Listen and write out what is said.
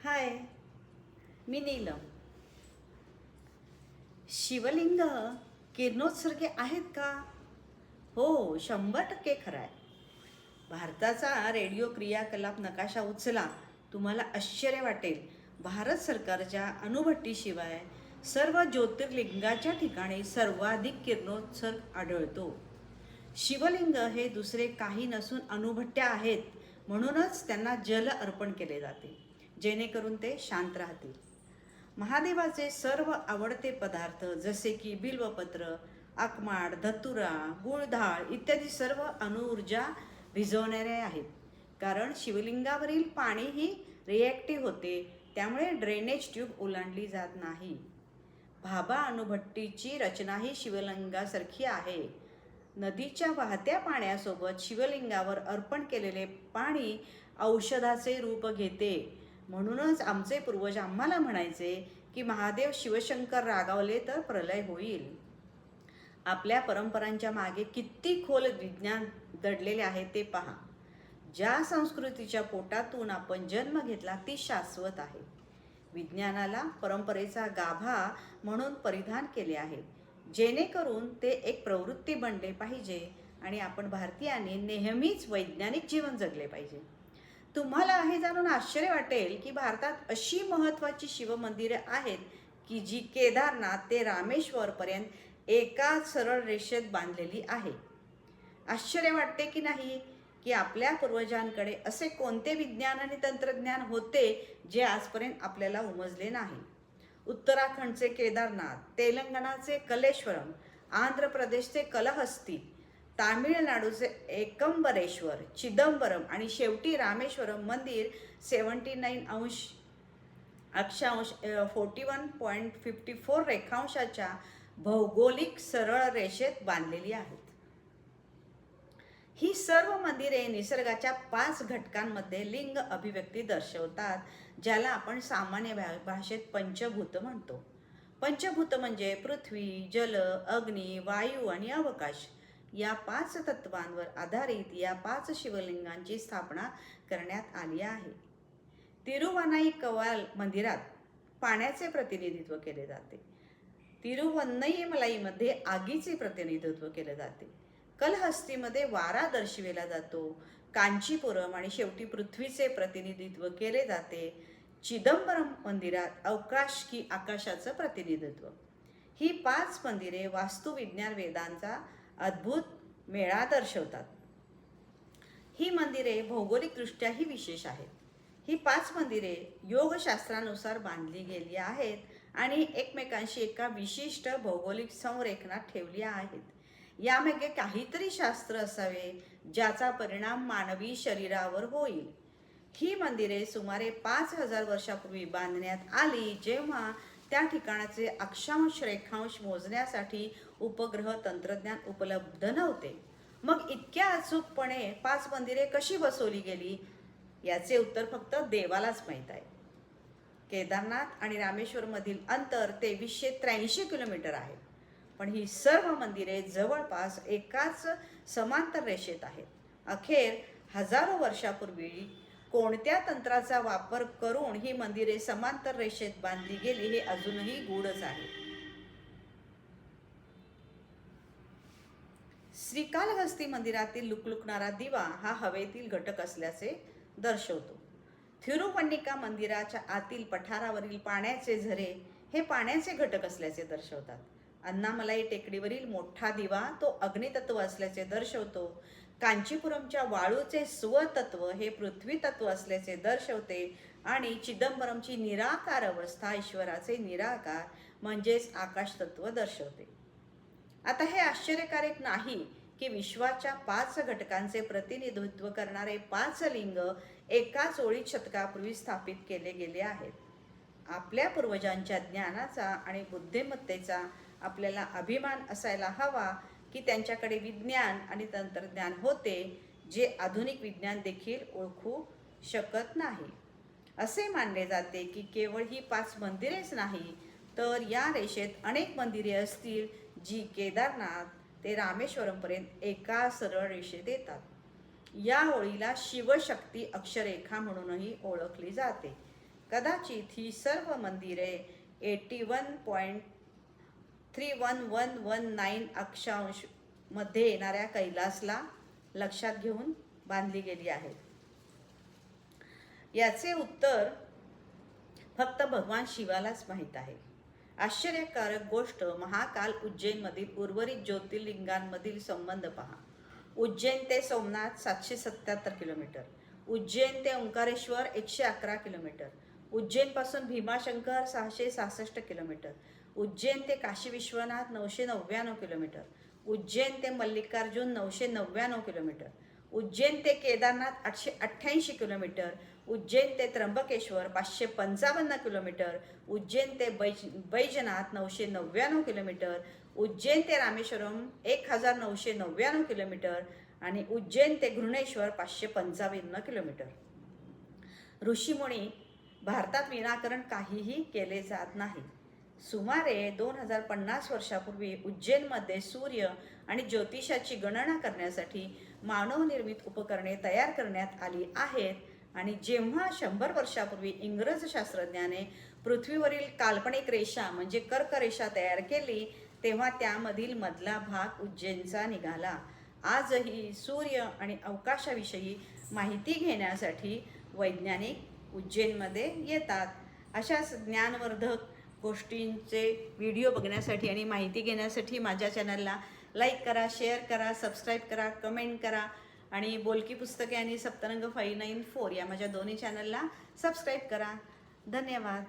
हाय, मी नीलम. शिवलिंग किरणोत्सर्गी आहेत का? हो, 100% खरं आहे. भारताचा रेडिओ क्रियाकलाप नकाशा उचला, तुम्हाला आश्चर्य वाटेल. भारत सरकारच्या अणुभट्टीशिवाय सर्व ज्योतिर्लिंगाच्या ठिकाणी सर्वाधिक किरणोत्सर्ग आढळतो. शिवलिंग हे दुसरे काही नसून अणुभट्ट्या आहेत. म्हणूनच त्यांना जल अर्पण केले जाते, जेणेकरून ते शांत राहतील. महादेवाचे सर्व आवडते पदार्थ जसे की बिल्वपत्र, आकमाड, धतुरा, गुळधाळ इत्यादी सर्व अणुऊर्जा भिजवणारे आहेत. कारण शिवलिंगावरील पाणीही रिॲक्टिव्ह होते, त्यामुळे ड्रेनेज ट्यूब ओलांडली जात नाही. भाभा अणुभट्टीची रचनाही शिवलिंगासारखी आहे. नदीच्या वाहत्या पाण्यासोबत शिवलिंगावर अर्पण केलेले पाणी औषधाचे रूप घेते. म्हणूनच आमचे पूर्वज आम्हाला म्हणायचे की महादेव शिवशंकर रागावले तर प्रलय होईल. आपल्या परंपरांच्या मागे किती खोल विज्ञान दडलेले आहे ते पहा. ज्या संस्कृतीच्या पोटातून आपण जन्म घेतला ती शाश्वत आहे. विज्ञानाला परंपरेचा गाभा म्हणून परिधान केले आहे, जेणेकरून ते एक प्रवृत्ती बनले पाहिजे आणि आपण भारतीयांनी नेहमीच वैज्ञानिक जीवन जगले पाहिजे. तुम्हाला हे जाणून आश्चर्य वाटेल की भारतात अशी महत्त्वाची शिवमंदिरे आहेत की जी केदारनाथ ते रामेश्वरपर्यंत एकाच सरळ रेषेत बांधलेली आहे. आश्चर्य वाटते की नाही की आपल्या पूर्वजांकडे असे कोणते विज्ञान आणि तंत्रज्ञान होते जे आजपर्यंत आपल्याला उमजले नाही. उत्तराखंडचे केदारनाथ, तेलंगणाचे कलेश्वरम, आंध्र प्रदेशचे कलहस्ती, तामिळनाडूचे एकंबरेश्वर, चिदंबरम आणि शेवटी रामेश्वरम मंदिर 79 अक्षांश 41.54 रेखांशाच्या भौगोलिक सरळ रेषेत बांधलेली आहेत. ही सर्व मंदिरे निसर्गाच्या 5 घटकांमध्ये लिंग अभिव्यक्ती दर्शवतात, ज्याला आपण सामान्य भाषेत पंचभूत म्हणतो. पंचभूत म्हणजे पृथ्वी, जल, अग्नी, वायू आणि अवकाश. या 5 तत्वांवर आधारित या 5 शिवलिंगांची स्थापना करण्यात आली आहे. तिरुवानाईकवाल मंदिरात पाण्याचे प्रतिनिधित्व केले जाते. तिरुवन्नमलईमध्ये आगीचे प्रतिनिधित्व केले जाते. कलहस्तीमध्ये वारा दर्शविला जातो. कांचीपुरम आणि शेवटी पृथ्वीचे प्रतिनिधित्व केले जाते. चिदंबरम मंदिरात अवकाश की आकाशाचं प्रतिनिधित्व. ही 5 मंदिरे वास्तुविज्ञान वेदांचा अद्भुत मेळा दर्शवतात. ही मंदिरे भौगोलिकदृष्ट्याही विशेष आहेत. ही 5 मंदिरे योगशास्त्रानुसार बांधली गेली आहेत आणि एकमेकांशी एका विशिष्ट भौगोलिक संरेखनात ठेवली आहेत. यामागे काहीतरी शास्त्र असावे ज्याचा परिणाम मानवी शरीरावर होईल. ही मंदिरे सुमारे 5000 वर्षापूर्वी बांधण्यात आली, जेव्हा त्या ठिकाणाचे अक्षांश रेखांश मोजण्यासाठी उपग्रह तंत्रज्ञान उपलब्ध नव्हते. मग इतक्या अचूकपणे 5 मंदिरे कशी बसवली गेली याचे उत्तर फक्त देवालाच माहीत आहे. केदारनाथ आणि रामेश्वरमधील अंतर 2383 किलोमीटर आहे, पण ही सर्व मंदिरे जवळपास एकाच समांतर रेषेत आहेत. अखेर हजारो वर्षापूर्वी कोणत्या तंत्राचा वापर करून ही मंदिरे समांतर रेषेत बांधली गेली हे अजूनही गूढच आहे. श्रीकालहस्ती मंदिरातील लुकलुकणारा दिवा हा हवेतील घटक असल्याचे दर्शवतो. थिरुवन्निका मंदिराच्या आतील पठारावरील पाण्याचे झरे हे पाण्याचे घटक असल्याचे दर्शवतात. अन्नामलाई टेकडीवरील मोठा दिवा तो अग्नितत्व असल्याचे दर्शवतो. कांचीपुरमच्या वाळूचे स्वतत्व हे पृथ्वी तत्व असल्याचे दर्शवते आणि चिदंबरमची निराकार अवस्था ईश्वराचे निराकार म्हणजेच आकाश तत्व दर्शवते. आता हे आश्चर्यकारक नाही की विश्वाच्या 5 घटकांचे प्रतिनिधित्व करणारे 5 लिंग एकाच ओळीत शतकापूर्वी स्थापित केले गेले आहेत. आपल्या पूर्वजांच्या ज्ञानाचा आणि बुद्धिमत्तेचा आपल्याला अभिमान असायला हवा की त्यांच्याकडे विज्ञान आणि तंत्रज्ञान होते जे आधुनिक विज्ञान देखील ओळखू शकत नाही. असे मानले जाते की केवळ ही 5 मंदिरेच नाही, तर या रेषेत अनेक मंदिरे असतील जी केदारनाथ ते रामेश्वरमपर्यंत एका सरळ रेषेत येतात. या ओळीला शिवशक्ती अक्षरेखा म्हणूनही ओळखली जाते. कदाचित ही सर्व मंदिरे 81.31119 अक्षांश मध्ये येणाऱ्या कैलासला लक्षात घेऊन बांधली गेली आहेत. याचे उत्तर फक्त भगवान शिवालाच माहीत आहे. आश्चर्यकारक गोष्ट, महाकाल उज्जैनमधील उर्वरित ज्योतिर्लिंगांमधील संबंध पहा. उज्जैन ते सोमनाथ 777 किलोमीटर, उज्जैन ते ओंकारेश्वर 111 किलोमीटर, उज्जैनपासून भीमाशंकर 666 किलोमीटर, उज्जैन ते काशी विश्वनाथ 999 किलोमीटर, उज्जैन ते मल्लिकार्जुन 999 किलोमीटर, उज्जैन ते केदारनाथ 888 किलोमीटर, उज्जैन ते त्र्यंबकेश्वर 555 किलोमीटर, उज्जैन ते बैजनाथ 999 किलोमीटर, उज्जैन ते रामेश्वरम 1999 किलोमीटर आणि उज्जैन ते घृणेश्वर 555 किलोमीटर. ऋषीमुनी भारतात विनाकारण काहीही केले जात नाही. सुमारे 2050 वर्षापूर्वी उज्जैनमध्ये सूर्य आणि ज्योतिषाची गणना करण्यासाठी मानवनिर्मित उपकरणे तयार करण्यात आली आहेत आणि जेव्हा 100 वर्षापूर्वी इंग्रज शास्त्रज्ञाने पृथ्वीवरील काल्पनिक रेषा म्हणजे कर्करेषा तयार केली तेव्हा त्यामधील मधला भाग उज्जैनचा निघाला. आजही सूर्य आणि अवकाशाविषयी माहिती घेण्यासाठी वैज्ञानिक उज्जैनमध्ये येतात. अशाच ज्ञानवर्धक गोष्टींचे व्हिडिओ बघण्यासाठी आणि माहिती घेण्यासाठी माझ्या चॅनलला लाईक करा, शेअर करा, सबस्क्राईब करा, कमेंट करा आणि बोलकी पुस्तके आणि सप्तरंग 594 या माझ्या दोन्ही चॅनलला सबस्क्राईब करा. धन्यवाद.